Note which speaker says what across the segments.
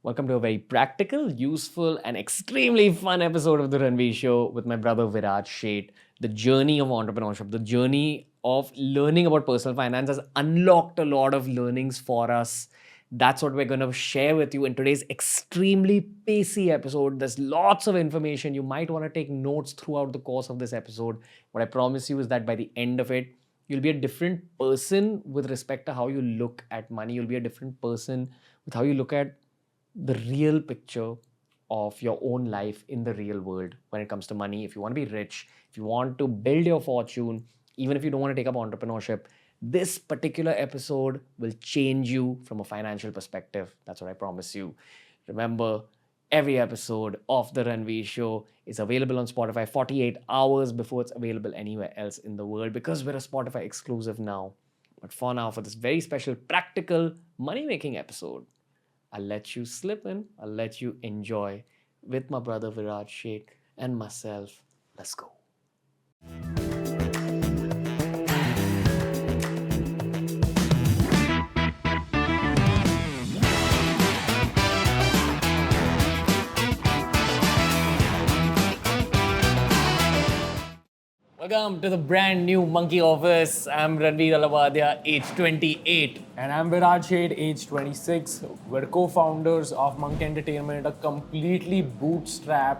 Speaker 1: Welcome to a very practical, useful, and extremely fun episode of the Ranveer Show with my brother Viraj Sheth. The journey of entrepreneurship, the journey of learning about personal finance has unlocked a lot of learnings for us. That's what we're going to share with you in today's extremely pacey episode. There's lots of information. You might want to take notes throughout the course of this episode. What I promise you is that by the end of it, you'll be a different person with respect to how you look at money. You'll be a different person with how you look at the real picture of your own life in the real world when it comes to money. If you want to be rich, if you want to build your fortune, even if you don't want to take up entrepreneurship, this particular episode will change you from a financial perspective. That's what I promise you. Remember, every episode of The Ranveer Show is available on Spotify 48 hours before it's available anywhere else in the world because we're a Spotify exclusive now. But for now, for this very special, practical, money-making episode, I'll let you slip in, I'll let you enjoy with my brother Viraj Sheth and myself. Let's go. Welcome to the brand new Monkey Office. I'm Ranveer, age 28.
Speaker 2: And I'm Viraj Sheth, age 26. We're co-founders of Monk Entertainment, a completely bootstrapped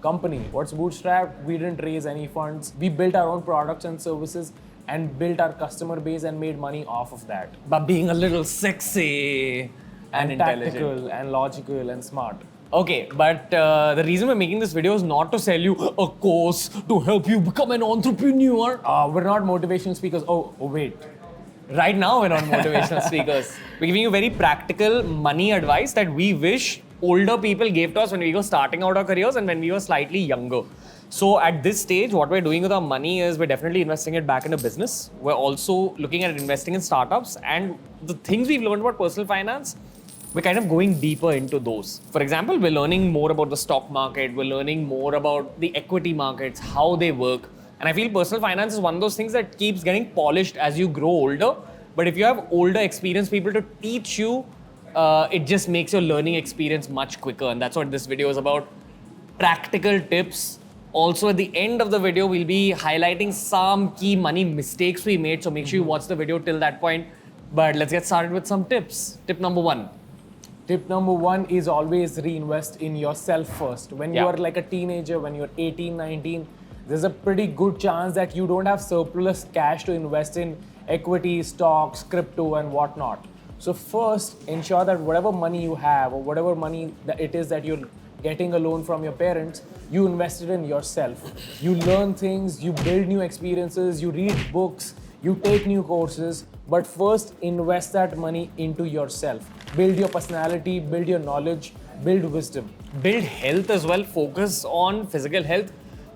Speaker 2: company. What's bootstrapped? We didn't raise any funds. We built our own products and services and built our customer base and made money off of that.
Speaker 1: But being a little sexy and intelligent.
Speaker 2: Tactical and logical and smart.
Speaker 1: Okay, but the reason we're making this video is not to sell you a course to help you become an entrepreneur.
Speaker 2: We're not motivational speakers. Oh, wait.
Speaker 1: Right now, we're not motivational speakers. We're giving you very practical money advice that we wish older people gave to us when we were starting out our careers and when we were slightly younger. So at this stage, what we're doing with our money is we're definitely investing it back into business. We're also looking at investing in startups, and the things we've learned about personal finance, we're kind of going deeper into those. For example, we're learning more about the stock market. We're learning more about the equity markets, how they work. And I feel personal finance is one of those things that keeps getting polished as you grow older. But if you have older experienced people to teach you, it just makes your learning experience much quicker. And that's what this video is about. Practical tips. Also, at the end of the video, we'll be highlighting some key money mistakes we made. So make sure you watch the video till that point. But let's get started with some tips. Tip number one.
Speaker 2: Tip number one is always reinvest in yourself first. When you are like a teenager, when you're 18, 19, there's a pretty good chance that you don't have surplus cash to invest in equity, stocks, crypto, and whatnot. So first, ensure that whatever money you have or whatever money that it is that you're getting a loan from your parents, you invest it in yourself. You learn things, you build new experiences, you read books, you take new courses, but first invest that money into yourself. Build your personality, build your knowledge, build wisdom.
Speaker 1: Build health as well. Focus on physical health.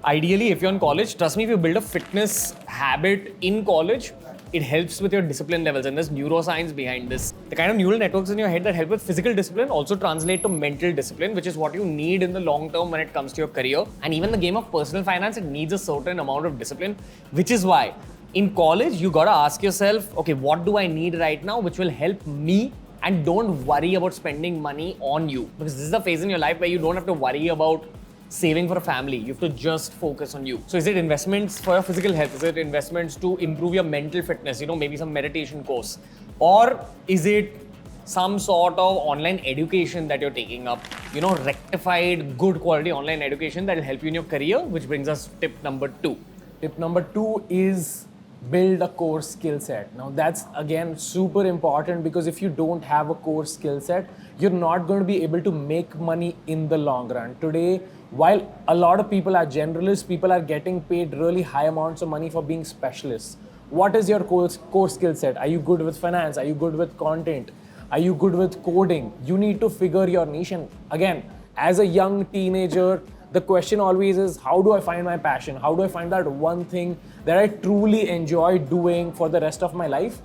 Speaker 1: Ideally, if you're in college, trust me, if you build a fitness habit in college, it helps with your discipline levels, and there's neuroscience behind this. The kind of neural networks in your head that help with physical discipline also translate to mental discipline, which is what you need in the long term when it comes to your career. And even the game of personal finance, it needs a certain amount of discipline, which is why in college, you gotta ask yourself, okay, what do I need right now which will help me? And don't worry about spending money on you, because this is a phase in your life where you don't have to worry about saving for a family. You have to just focus on you. So is it investments for your physical health? Is it investments to improve your mental fitness? Maybe some meditation course. Or is it some sort of online education that you're taking up? Rectified, good quality online education that will help you in your career, which brings us to tip number two.
Speaker 2: Tip number two is build a core skill set. Now that's again super important, because if you don't have a core skill set, you're not going to be able to make money in the long run. Today, while a lot of people are generalists, people are getting paid really high amounts of money for being specialists. What is your core skill set? Are you good with finance? Are you good with content? Are you good with coding? You need to figure your niche. And again, as a young teenager, the question always is, how do I find my passion? How do I find that one thing that I truly enjoy doing for the rest of my life?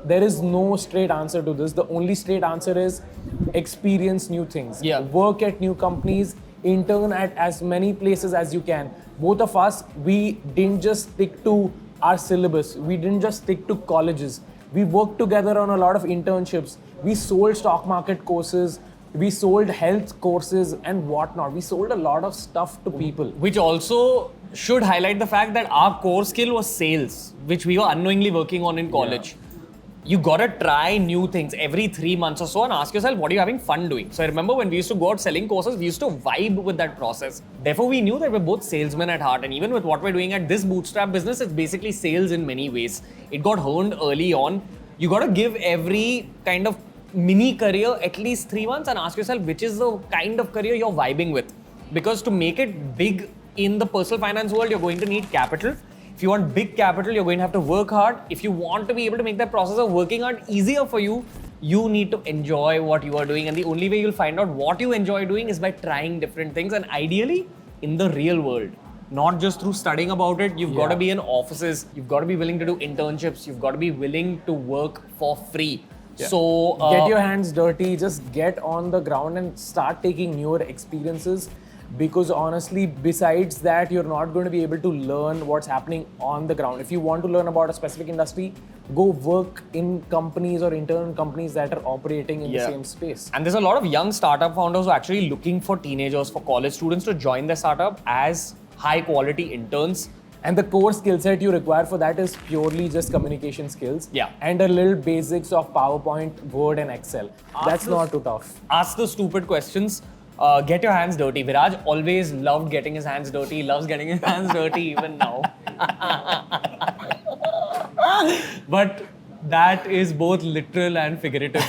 Speaker 2: There is no straight answer to this. The only straight answer is experience new things. Work at new companies, intern at as many places as you can. Both of us, we didn't just stick to our syllabus. We didn't just stick to colleges. We worked together on a lot of internships. We sold stock market courses. We sold health courses and whatnot. We sold a lot of stuff to people.
Speaker 1: Which also should highlight the fact that our core skill was sales, which we were unknowingly working on in college. You gotta try new things every 3 months or so and ask yourself, what are you having fun doing? So I remember when we used to go out selling courses, we used to vibe with that process. Therefore, we knew that we're both salesmen at heart. And even with what we're doing at this bootstrap business, it's basically sales in many ways. It got honed early on. You gotta give every kind of mini career at least 3 months and ask yourself which is the kind of career you're vibing with. Because to make it big in the personal finance world, you're going to need capital. If you want big capital, you're going to have to work hard. If you want to be able to make that process of working hard easier for you, you need to enjoy what you are doing. And the only way you'll find out what you enjoy doing is by trying different things. And ideally, in the real world, not just through studying about it. You've got to be in offices. You've got to be willing to do internships. You've got to be willing to work for free.
Speaker 2: Yeah.
Speaker 1: So
Speaker 2: get your hands dirty, just get on the ground and start taking newer experiences. Because honestly, besides that, you're not going to be able to learn what's happening on the ground. If you want to learn about a specific industry, go work in companies or intern companies that are operating in the same space.
Speaker 1: And there's a lot of young startup founders who are actually looking for teenagers, for college students to join their startup as high quality interns.
Speaker 2: And the core skill set you require for that is purely just communication skills.
Speaker 1: Yeah.
Speaker 2: And a little basics of PowerPoint, Word and Excel. That's not too tough.
Speaker 1: Ask the stupid questions. Get your hands dirty. Viraj always loved getting his hands dirty. Loves getting his hands dirty even now. But that is both literal and figurative.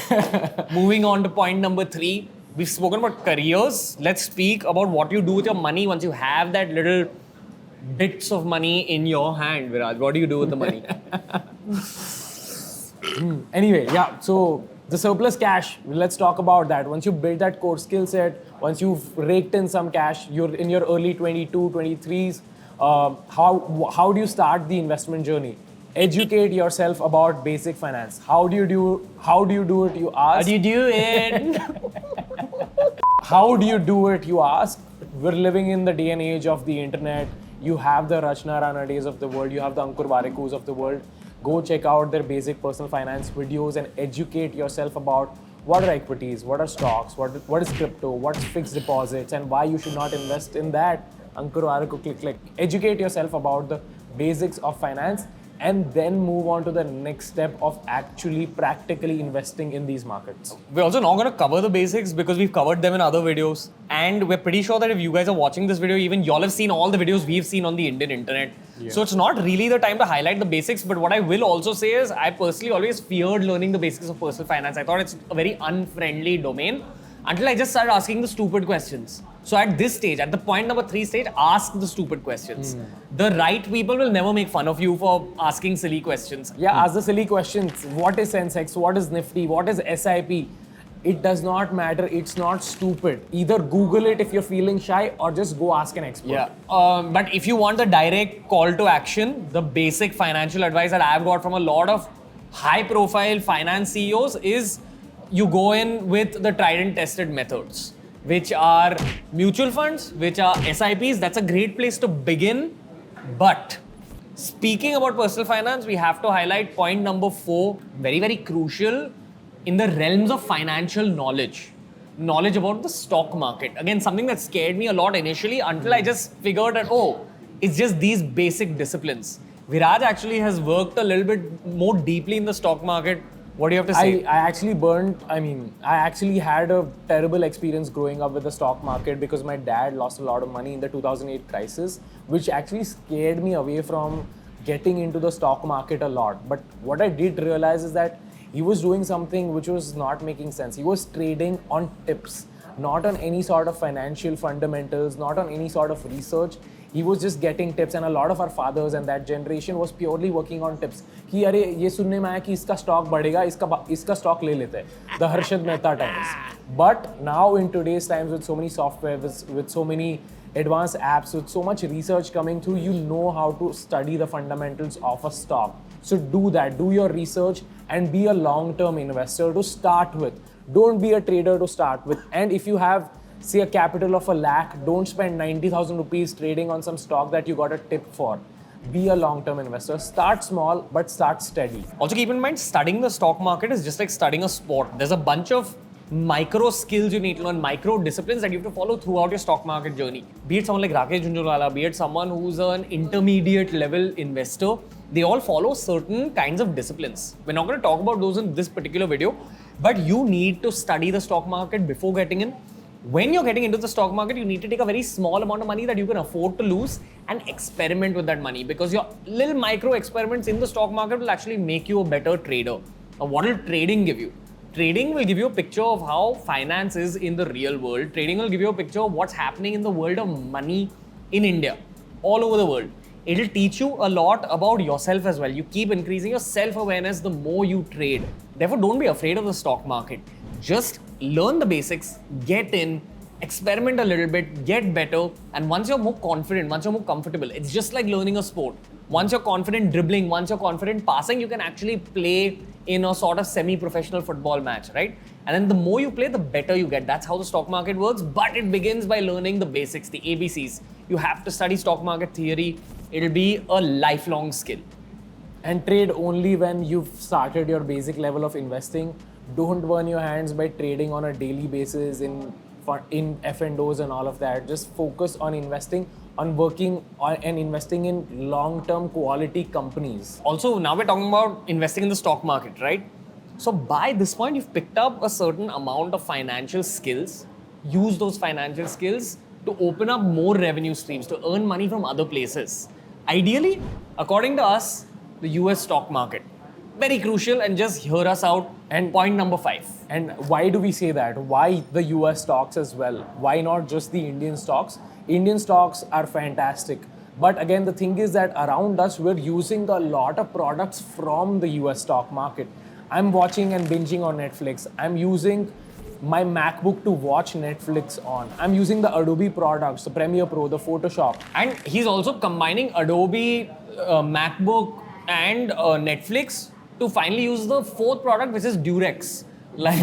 Speaker 1: Moving on to point number 3. We've spoken about careers. Let's speak about what you do with your money once you have that little bits of money in your hand, Viraj. What do you do with the money?
Speaker 2: Anyway, yeah, so the surplus cash, let's talk about that. Once you build that core skill set, once you've raked in some cash, you're in your early 22, 23s, how do you start the investment journey? Educate yourself about basic finance. How do you do it, you ask?
Speaker 1: How do you do it?
Speaker 2: How do you do it, you ask? We're living in the day and age of the internet. You have the Rachna Ranade's of the world. You have the Ankur Wariku's of the world. Go check out their basic personal finance videos and educate yourself about what are equities, what are stocks, what is crypto, what's fixed deposits, and why you should not invest in that. Ankur Wariku, click. Educate yourself about the basics of finance and then move on to the next step of actually practically investing in these markets.
Speaker 1: We're also not going to cover the basics because we've covered them in other videos. And we're pretty sure that if you guys are watching this video, even y'all have seen all the videos we've seen on the Indian internet. Yeah. So it's not really the time to highlight the basics. But what I will also say is I personally always feared learning the basics of personal finance. I thought it's a very unfriendly domain until I just started asking the stupid questions. So at this stage, at the point number 3 stage, ask the stupid questions. The right people will never make fun of you for asking silly questions.
Speaker 2: Yeah, ask the silly questions. What is Sensex? What is Nifty? What is SIP? It does not matter. It's not stupid. Either Google it if you're feeling shy or just go ask an expert.
Speaker 1: Yeah. But if you want the direct call to action, the basic financial advice that I've got from a lot of high profile finance CEOs is you go in with the tried and tested methods, which are mutual funds, which are SIPs. That's a great place to begin. But speaking about personal finance, we have to highlight point number 4, very, very crucial in the realms of financial knowledge. Knowledge about the stock market. Again, something that scared me a lot initially until I just figured that, it's just these basic disciplines. Viraj actually has worked a little bit more deeply in the stock market. What do you have to say?
Speaker 2: I actually had a terrible experience growing up with the stock market because my dad lost a lot of money in the 2008 crisis, which actually scared me away from getting into the stock market a lot. But what I did realize is that he was doing something which was not making sense. He was trading on tips, not on any sort of financial fundamentals, not on any sort of research. He was just getting tips, and a lot of our fathers and that generation was purely working on tips. कि अरे ये सुनने में आया कि इसका stock बढ़ेगा, इसका stock ले लेते हैं. The Harshad Mehta times. But now in today's times with so many software, with so many advanced apps, with so much research coming through, you know how to study the fundamentals of a stock. So do that, do your research and be a long-term investor to start with. Don't be a trader to start with. And if you have, say, a capital of 1 lakh, don't spend 90,000 rupees trading on some stock that you got a tip for. Be a long-term investor. Start small, but start steady.
Speaker 1: Also keep in mind, studying the stock market is just like studying a sport. There's a bunch of micro skills you need to learn, micro disciplines that you have to follow throughout your stock market journey. Be it someone like Rakesh Jhunjhunwala, be it someone who's an intermediate level investor, they all follow certain kinds of disciplines. We're not going to talk about those in this particular video, but you need to study the stock market before getting in. When you're getting into the stock market, you need to take a very small amount of money that you can afford to lose and experiment with that money, because your little micro experiments in the stock market will actually make you a better trader. Now, what will trading give you? Trading will give you a picture of how finance is in the real world. Trading will give you a picture of what's happening in the world of money in India, all over the world. It'll teach you a lot about yourself as well. You keep increasing your self-awareness the more you trade. Therefore, don't be afraid of the stock market. Just learn the basics, get in, experiment a little bit, get better, and once you're more confident, once you're more comfortable, it's just like learning a sport. Once you're confident dribbling, once you're confident passing, you can actually play in a sort of semi-professional football match, right? And then the more you play, the better you get. That's how the stock market works, but it begins by learning the basics, the ABCs. You have to study stock market theory. It'll be a lifelong skill.
Speaker 2: And trade only when you've started your basic level of investing. Don't burn your hands by trading on a daily basis in F&Os and all of that. Just focus on investing, on working on and investing in long-term quality companies.
Speaker 1: Also, now we're talking about investing in the stock market, right? So by this point, you've picked up a certain amount of financial skills. Use those financial skills to open up more revenue streams, to earn money from other places. Ideally, according to us, the US stock market. Very crucial, and just hear us out. And point number 5.
Speaker 2: And why do we say that? Why the US stocks as well? Why not just the Indian stocks? Indian stocks are fantastic. But again, the thing is that around us, we're using a lot of products from the US stock market. I'm watching and binging on Netflix. I'm using my MacBook to watch Netflix on. I'm using the Adobe products, the Premiere Pro, the Photoshop.
Speaker 1: And he's also combining Adobe, MacBook and Netflix to finally use the 4th product, which is Durex. Like,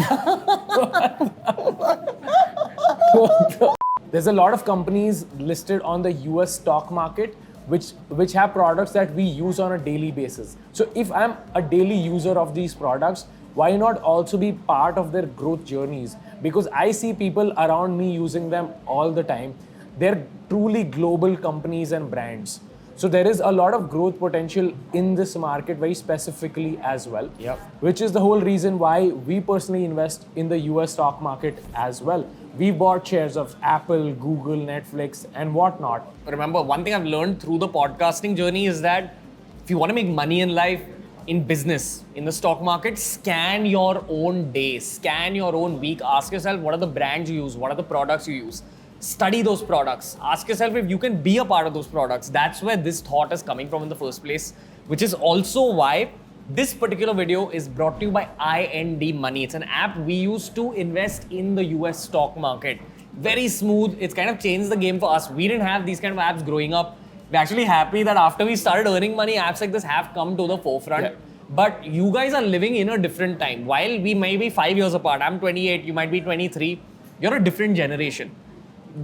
Speaker 2: there's a lot of companies listed on the US stock market which have products that we use on a daily basis. So if I'm a daily user of these products, why not also be part of their growth journeys? Because I see people around me using them all the time. They're truly global companies and brands. So there is a lot of growth potential in this market very specifically as well.
Speaker 1: Yep.
Speaker 2: Which is the whole reason why we personally invest in the US stock market as well. We bought shares of Apple, Google, Netflix, and whatnot.
Speaker 1: Remember, one thing I've learned through the podcasting journey is that if you want to make money in life, in business, in the stock market, scan your own day, scan your own week. Ask yourself, what are the brands you use? What are the products you use? Study those products. Ask yourself if you can be a part of those products. That's where this thought is coming from in the first place, which is also why this particular video is brought to you by INDmoney. It's an app we use to invest in the US stock market. Very smooth. It's kind of changed the game for us. We didn't have these kind of apps growing up. We're actually happy that after we started earning money, apps like this have come to the forefront. Yeah. But you guys are living in a different time. While we may be 5 years apart, I'm 28, you might be 23, you're a different generation.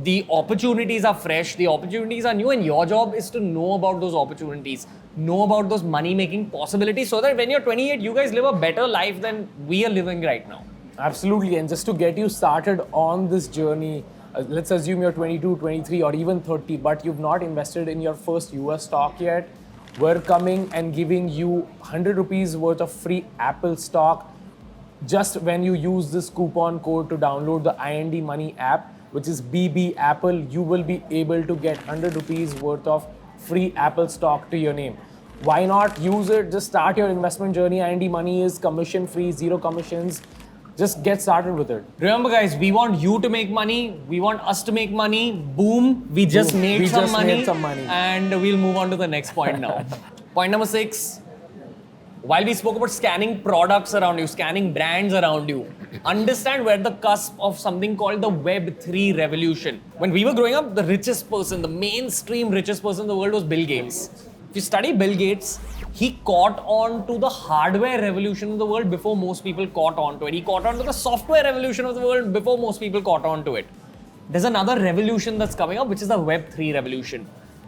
Speaker 1: The opportunities are fresh, the opportunities are new, and your job is to know about those opportunities, know about those money-making possibilities, so that when you're 28, you guys live a better life than we are living right now.
Speaker 2: Absolutely, and just to get you started on this journey, let's assume you're 22, 23, or even 30, but you've not invested in your first US stock yet. We're coming and giving you 100 rupees worth of free Apple stock just when you use this coupon code to download the INDmoney app, which is BBAPPLE. You will be able to get 100 rupees worth of free Apple stock to your name. Why not use it? Just start your investment journey. INDmoney is commission free, 0 commissions. Just get started with it.
Speaker 1: Remember, guys, we want you to make money. We want us to make money. Boom. We just made some money. And we'll move on to the next point now. Point number 6. While we spoke about scanning products around you, scanning brands around you, understand we're at the cusp of something called the Web3 revolution. When we were growing up, the richest person, the mainstream richest person in the world was Bill Gates. If you study Bill Gates, he caught on to the hardware revolution of the world before most people caught on to it. He caught on to the software revolution of the world before most people caught on to it. There's another revolution that's coming up, which is the Web3 revolution.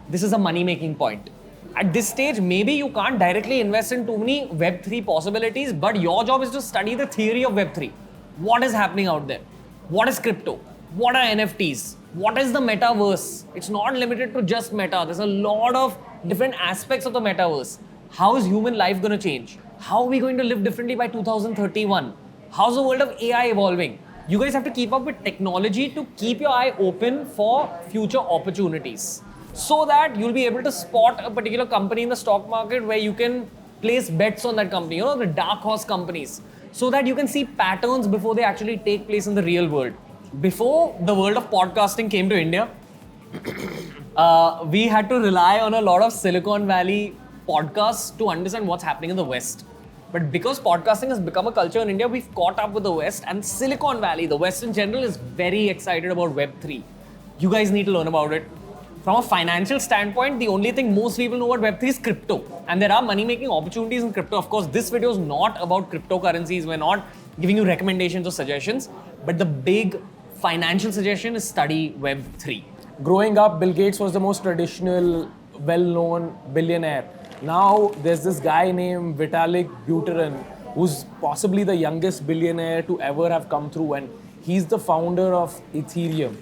Speaker 1: This is a money-making point. At this stage, maybe you can't directly invest in too many Web3 possibilities, but your job is to study the theory of Web3. what is happening out there? What is crypto? What are NFTs? What is the metaverse? It's not limited to just meta. There's a lot of different aspects of the metaverse. How is human life going to change? How are we going to live differently by 2031? How's the world of AI evolving? You guys have to keep up with technology to keep your eye open for future opportunities, so that you'll be able to spot a particular company in the stock market where you can place bets on that company, the dark horse companies, so that you can see patterns before they actually take place in the real world. Before the world of podcasting came to India, we had to rely on a lot of Silicon Valley podcasts to understand what's happening in the West. But because podcasting has become a culture in India, we've caught up with the West, and Silicon Valley, the West in general, is very excited about Web3. You guys need to learn about it. From a financial standpoint, the only thing most people know about Web3 is crypto. And there are money-making opportunities in crypto. Of course, this video is not about cryptocurrencies. We're not giving you recommendations or suggestions. But the big financial suggestion is study Web3.
Speaker 2: Growing up, Bill Gates was the most traditional, well-known billionaire. Now, there's this guy named Vitalik Buterin, who's possibly the youngest billionaire to ever have come through. And he's the founder of Ethereum.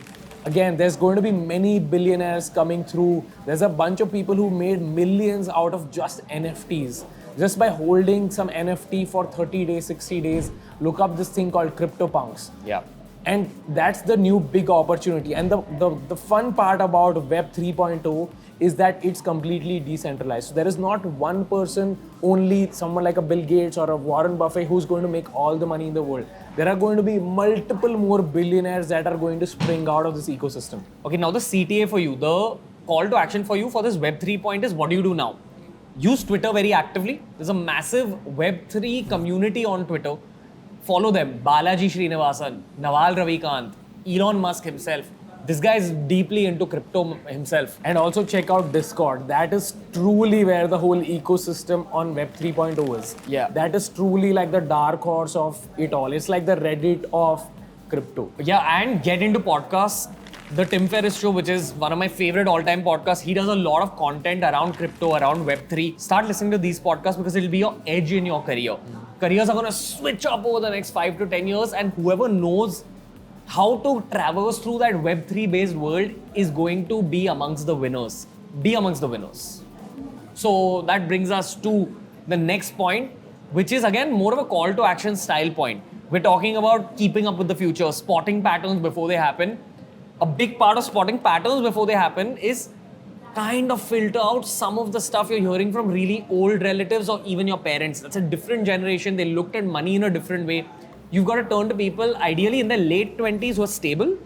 Speaker 2: Again, there's going to be many billionaires coming through. There's a bunch of people who made millions out of just NFTs. Just by holding some NFT for 30 days, 60 days, look up this thing called CryptoPunks.
Speaker 1: Yeah.
Speaker 2: And that's the new big opportunity. And the fun part about Web 3.0 is that it's completely decentralized. So there is not one person, only someone like a Bill Gates or a Warren Buffett who's going to make all the money in the world. There are going to be multiple more billionaires that are going to spring out of this ecosystem.
Speaker 1: Okay, now the CTA for you, the call to action for you for this Web3 point is, what do you do now? Use Twitter very actively. There's a massive Web3 community on Twitter. Follow them. Balaji Srinivasan, Naval Ravikant, Elon Musk himself. This guy is deeply into crypto himself.
Speaker 2: And also check out Discord. That is truly where the whole ecosystem on Web 3.0 is.
Speaker 1: Yeah.
Speaker 2: That is truly like the dark horse of it all. It's like the Reddit of crypto.
Speaker 1: Yeah, and get into podcasts. The Tim Ferriss Show, which is one of my favorite all-time podcasts, he does a lot of content around crypto, around Web3. Start listening to these podcasts because it'll be your edge in your career. Careers are going to switch up over the next 5 to 10 years, and whoever knows how to traverse through that Web3 based world is going to be amongst the winners. Be amongst the winners. So that brings us to the next point, which is again more of a call to action style point. We're talking about keeping up with the future, spotting patterns before they happen. A big part of spotting patterns before they happen is kind of filter out some of the stuff you're hearing from really old relatives or even your parents. That's a different generation. They looked at money in a different way. You've got to turn to people ideally in their late 20s who are stable,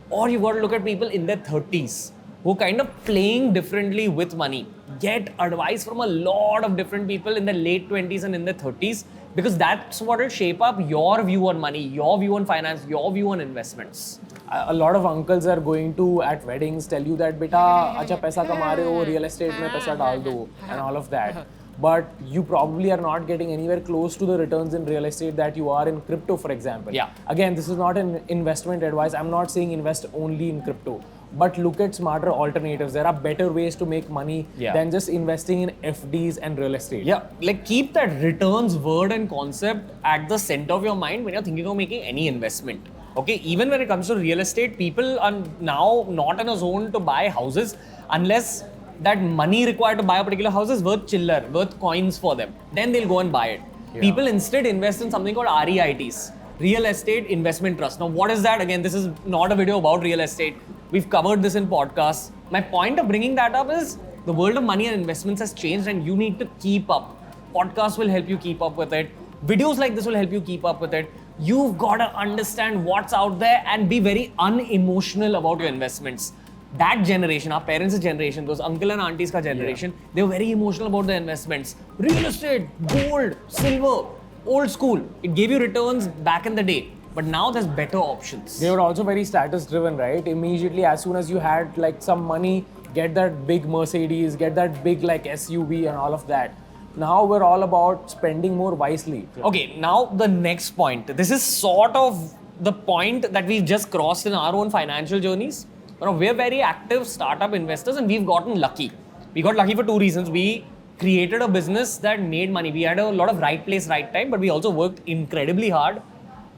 Speaker 1: or you've got to look at people in their 30s who are kind of playing differently with money. Get advice from a lot of different people in their late 20s and in their 30s, because that's what will shape up your view on money, your view on finance, your view on investments.
Speaker 2: A lot of uncles are going to, at weddings, tell you that, beta, acha paisa kama rahe ho, real estate mein paisa dal do, and all of that. But you probably are not getting anywhere close to the returns in real estate that you are in crypto, for example.
Speaker 1: Yeah.
Speaker 2: Again, this is not an investment advice. I'm not saying invest only in crypto, but look at smarter alternatives. There are better ways to make money than just investing in FDs and real estate.
Speaker 1: Yeah, like keep that returns word and concept at the center of your mind when you're thinking of making any investment. Okay, even when it comes to real estate, people are now not in a zone to buy houses unless that money required to buy a particular house is worth chiller, worth coins for them. Then they'll go and buy it. Yeah. People instead invest in something called REITs, Real Estate Investment Trust. Now, what is that? Again, this is not a video about real estate. We've covered this in podcasts. My point of bringing that up is the world of money and investments has changed and you need to keep up. Podcasts will help you keep up with it. Videos like this will help you keep up with it. You've got to understand what's out there and be very unemotional about your investments. That generation, our parents' generation, those uncle and aunties ka generation, they were very emotional about their investments. Real estate, gold, silver, old school. It gave you returns back in the day. But now there's better options.
Speaker 2: They were also very status driven, right? Immediately, as soon as you had like some money, get that big Mercedes, get that big like SUV and all of that. Now we're all about spending more wisely.
Speaker 1: Okay, now the next point. This is sort of the point that we've just crossed in our own financial journeys. You know, we're very active startup investors and we've gotten lucky. We got lucky for two reasons. We created a business that made money. We had a lot of right place, right time, but we also worked incredibly hard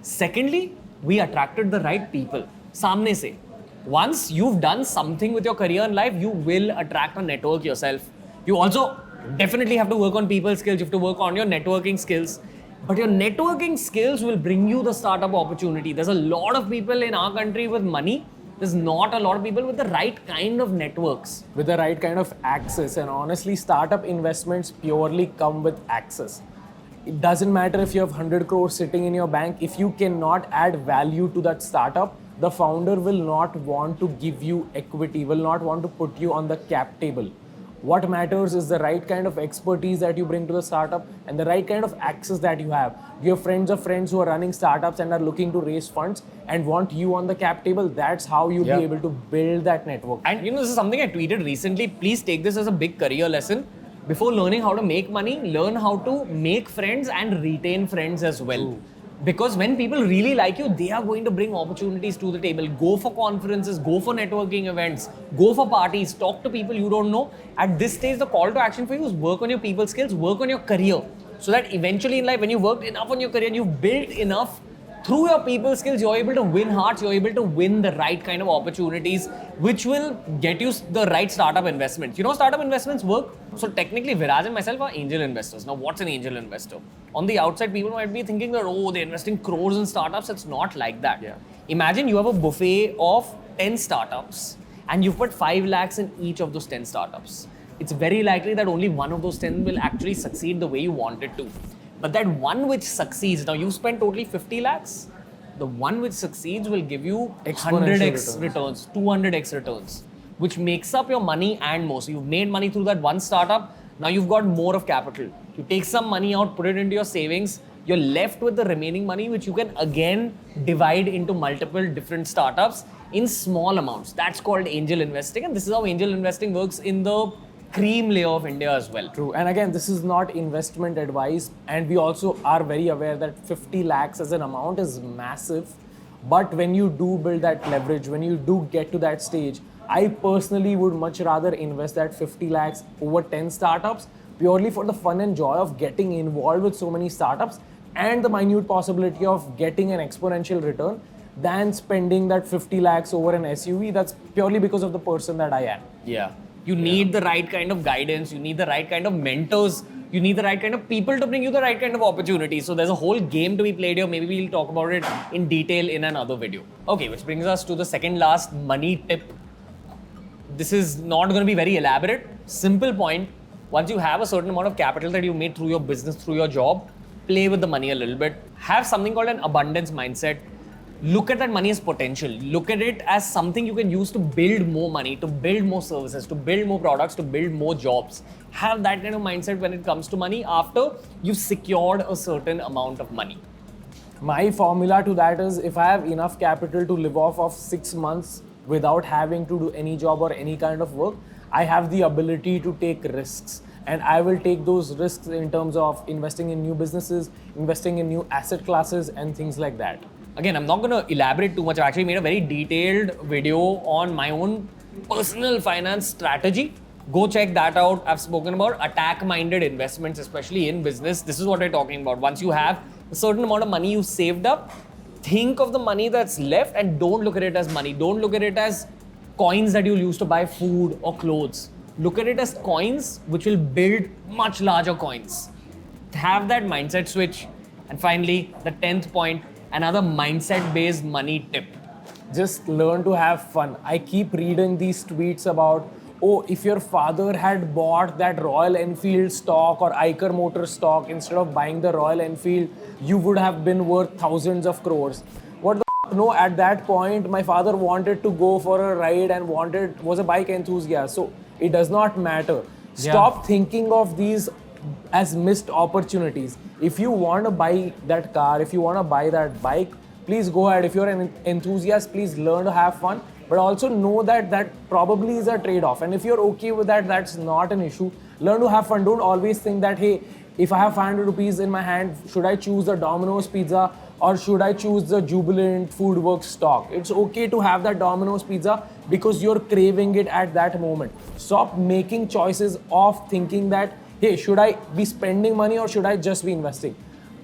Speaker 1: Secondly, we attracted the right people. Samne se. Once you've done something with your career in life, you will attract a network yourself. You also definitely have to work on people skills. You have to work on your networking skills. But your networking skills will bring you the startup opportunity. There's a lot of people in our country with money. There's not a lot of people with the right kind of networks.
Speaker 2: With the right kind of access. And honestly, startup investments purely come with access. It doesn't matter if you have 100 crores sitting in your bank. If you cannot add value to that startup, the founder will not want to give you equity, will not want to put you on the cap table. What matters is the right kind of expertise that you bring to the startup and the right kind of access that you have. You have friends of friends who are running startups and are looking to raise funds and want you on the cap table. That's how you'll be able to build that network.
Speaker 1: And this is something I tweeted recently. Please take this as a big career lesson. Before learning how to make money, learn how to make friends and retain friends as well.
Speaker 2: True.
Speaker 1: Because when people really like you, they are going to bring opportunities to the table. Go for conferences, go for networking events, go for parties, talk to people you don't know. At this stage, the call to action for you is work on your people skills, work on your career. So that eventually in life, when you worked enough on your career, you've built enough through your people skills, you're able to win hearts, you're able to win the right kind of opportunities, which will get you the right startup investments. You know how startup investments work? So technically, Viraj and myself are angel investors. Now, what's an angel investor? On the outside, people might be thinking that, oh, they're investing crores in startups. It's not like that.
Speaker 2: Yeah.
Speaker 1: Imagine you have a buffet of 10 startups and you've put 5 lakhs in each of those 10 startups. It's very likely that only one of those 10 will actually succeed the way you want it to. But that one which succeeds, now you spend totally 50 lakhs, the one which succeeds will give you 100x returns, 200x returns, which makes up your money and more. So you've made money through that one startup, now you've got more of capital. You take some money out, put it into your savings, you're left with the remaining money, which you can again divide into multiple different startups in small amounts. That's called angel investing, and this is how angel investing works in the cream layer of India as well.
Speaker 2: True. And again, this is not investment advice. And we also are very aware that 50 lakhs as an amount is massive. But when you do build that leverage, when you do get to that stage, I personally would much rather invest that 50 lakhs over 10 startups purely for the fun and joy of getting involved with so many startups and the minute possibility of getting an exponential return than spending that 50 lakhs over an SUV. That's purely because of the person that I am.
Speaker 1: Yeah. You need the right kind of guidance, you need the right kind of mentors, you need the right kind of people to bring you the right kind of opportunities. So there's a whole game to be played here. Maybe we'll talk about it in detail in another video. Okay, which brings us to the second last money tip. This is not going to be very elaborate. Simple point. Once you have a certain amount of capital that you made through your business, through your job, play with the money a little bit. Have something called an abundance mindset. Look at that money as potential. Look at it as something you can use to build more money, to build more services, to build more products, to build more jobs. Have that kind of mindset when it comes to money after you've secured a certain amount of money.
Speaker 2: My formula to that is if I have enough capital to live off of 6 months without having to do any job or any kind of work, I have the ability to take risks. And I will take those risks in terms of investing in new businesses, investing in new asset classes and things like that.
Speaker 1: Again, I'm not going to elaborate too much. I've actually made a very detailed video on my own personal finance strategy. Go check that out. I've spoken about attack-minded investments, especially in business. This is what we're talking about. Once you have a certain amount of money you saved up, think of the money that's left and don't look at it as money. Don't look at it as coins that you'll use to buy food or clothes. Look at it as coins which will build much larger coins. Have that mindset switch. And finally, the 10th point, another mindset-based money tip.
Speaker 2: Just learn to have fun. I keep reading these tweets about, oh, if your father had bought that Royal Enfield stock or Eicher Motor stock instead of buying the Royal Enfield, you would have been worth thousands of crores. What the f? No, at that point, my father wanted to go for a ride and was a bike enthusiast. So it does not matter. Stop thinking of these as missed opportunities. If you want to buy that car, if you want to buy that bike, please go ahead. If you're an enthusiast, please learn to have fun. But also know that that probably is a trade-off. And if you're okay with that, that's not an issue. Learn to have fun. Don't always think that, hey, if I have 500 rupees in my hand, should I choose the Domino's pizza or should I choose the Jubilant Foodworks stock? It's okay to have that Domino's pizza because you're craving it at that moment. Stop making choices of thinking that, hey, should I be spending money or should I just be investing?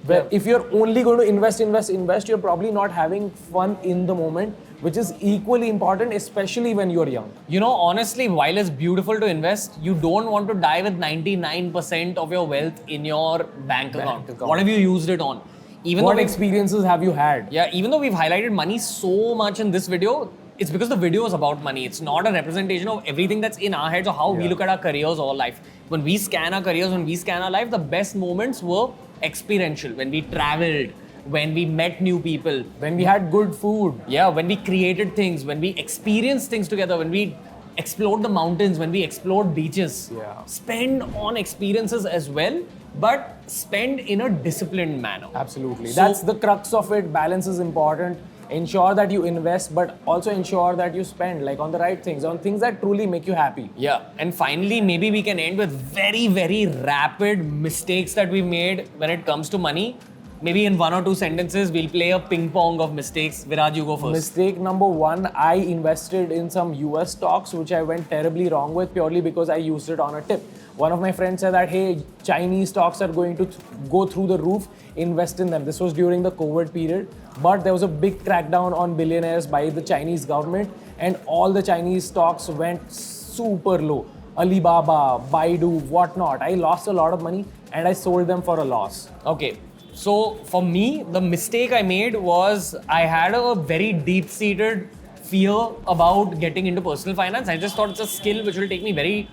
Speaker 2: Where if you're only going to invest, you're probably not having fun in the moment, which is equally important, especially when you're young.
Speaker 1: You know, honestly, while it's beautiful to invest, you don't want to die with 99% of your wealth in your bank account. What have you used it on?
Speaker 2: What experiences have you had?
Speaker 1: Yeah, even though we've highlighted money so much in this video, it's because the video is about money. It's not a representation of everything that's in our heads or how we look at our careers or life. When we scan our careers, when we scan our life, the best moments were experiential. When we traveled, when we met new people,
Speaker 2: when we had good food.
Speaker 1: Yeah, when we created things, when we experienced things together, when we explored the mountains, when we explored beaches.
Speaker 2: Yeah.
Speaker 1: Spend on experiences as well, but spend in a disciplined manner.
Speaker 2: Absolutely. That's the crux of it. Balance is important. Ensure that you invest, but also ensure that you spend like on the right things, on things that truly make you happy.
Speaker 1: Yeah. And finally, maybe we can end with very, very rapid mistakes that we made when it comes to money. Maybe in 1 or 2 sentences, we'll play a ping pong of mistakes. Viraj, you go first.
Speaker 2: Mistake number 1, I invested in some US stocks, which I went terribly wrong with purely because I used it on a tip. One of my friends said that, hey, Chinese stocks are going to go through the roof, invest in them. This was during the COVID period. But there was a big crackdown on billionaires by the Chinese government, and all the Chinese stocks went super low. Alibaba, Baidu, whatnot. I lost a lot of money and I sold them for a loss.
Speaker 1: Okay. So for me, the mistake I made was I had a very deep-seated fear about getting into personal finance. I just thought it's a skill which will take me very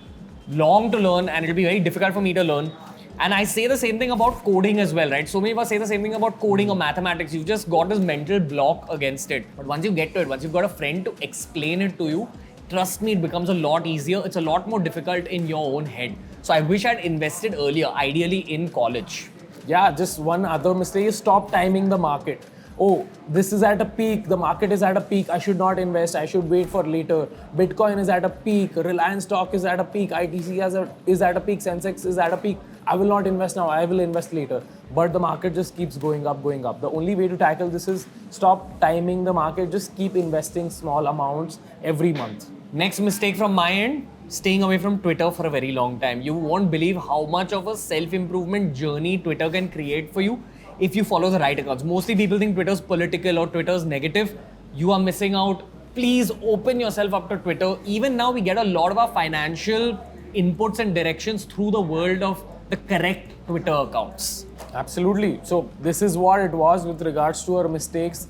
Speaker 1: long to learn and it'll be very difficult for me to learn. And I say the same thing about coding as well, right? So many of us say the same thing about coding or mathematics. You've just got this mental block against it. But once you get to it, once you've got a friend to explain it to you, trust me, it becomes a lot easier. It's a lot more difficult in your own head. So I wish I'd invested earlier, ideally in college.
Speaker 2: Yeah, just one other mistake is stop timing the market. Oh, this is at a peak, the market is at a peak, I should not invest, I should wait for later. Bitcoin is at a peak, Reliance stock is at a peak, ITC is at a peak, Sensex is at a peak. I will not invest now, I will invest later. But the market just keeps going up, going up. The only way to tackle this is stop timing the market, just keep investing small amounts every month.
Speaker 1: Next mistake from my end, staying away from Twitter for a very long time. You won't believe how much of a self-improvement journey Twitter can create for you if you follow the right accounts. Mostly people think Twitter's political or Twitter's negative. You are missing out. Please open yourself up to Twitter. Even now, we get a lot of our financial inputs and directions through the world of the correct Twitter accounts.
Speaker 2: Absolutely. So this is what it was with regards to our mistakes.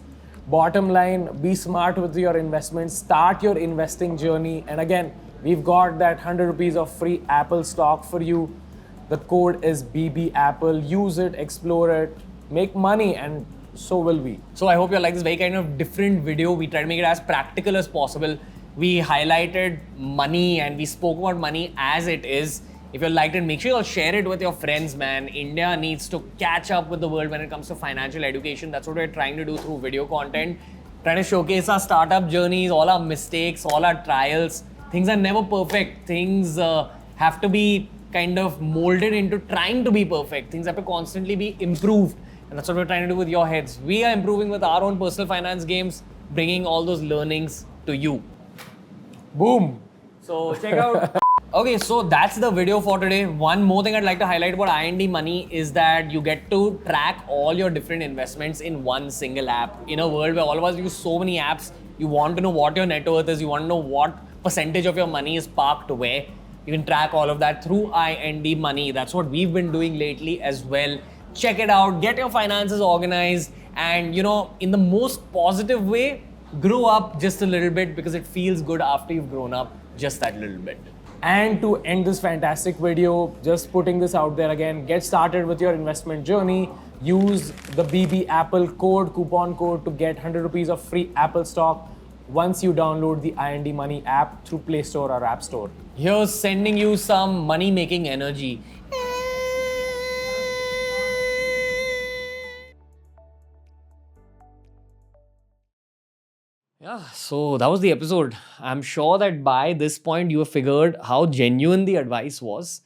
Speaker 2: Bottom line, be smart with your investments. Start your investing journey. And again, we've got that 100 rupees of free Apple stock for you. The code is BBAPPLE. Use it, explore it, make money, and so will we.
Speaker 1: So I hope you like this very kind of different video. We try to make it as practical as possible. We highlighted money and we spoke about money as it is. If you liked it, make sure you'll share it with your friends, man. India needs to catch up with the world when it comes to financial education. That's what we're trying to do through video content. Trying to showcase our startup journeys, all our mistakes, all our trials. Things are never perfect. Things have to be kind of molded into trying to be perfect. Things have to constantly be improved. And that's what we're trying to do with your heads. We are improving with our own personal finance games, bringing all those learnings to you.
Speaker 2: Boom.
Speaker 1: So check out. Okay, so that's the video for today. One more thing I'd like to highlight about INDmoney is that you get to track all your different investments in one single app. In a world where all of us use so many apps, you want to know what your net worth is, you want to know what percentage of your money is parked where. You can track all of that through INDmoney. That's what we've been doing lately as well. Check it out, get your finances organized, and in the most positive way, grow up just a little bit because it feels good after you've grown up just that little bit.
Speaker 2: And to end this fantastic video, just putting this out there again, get started with your investment journey. Use the BBAPPLE coupon code to get 100 rupees of free Apple stock once you download the INDmoney app through Play Store or App Store.
Speaker 1: Here's sending you some money-making energy. Yeah, so that was the episode. I'm sure that by this point you have figured how genuine the advice was,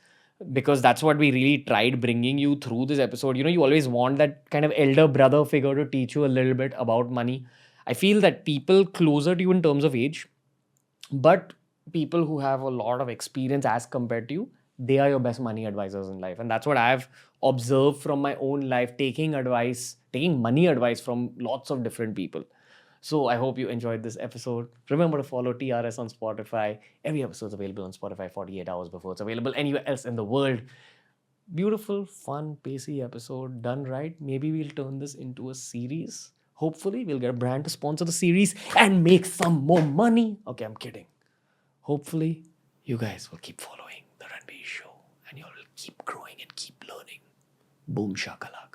Speaker 1: because that's what we really tried bringing you through this episode. You always want that kind of elder brother figure to teach you a little bit about money. I feel that people closer to you in terms of age, but people who have a lot of experience as compared to you, they are your best money advisors in life. And that's what I've observed from my own life, taking money advice from lots of different people. So I hope you enjoyed this episode. Remember to follow TRS on Spotify. Every episode is available on Spotify 48 hours before it's available anywhere else in the world. Beautiful, fun, pacey episode done right. Maybe we'll turn this into a series. Hopefully, we'll get a brand to sponsor the series and make some more money. Okay, I'm kidding. Hopefully, you guys will keep following The Ranveer Show and you'll keep growing and keep learning. Boom shakalaka.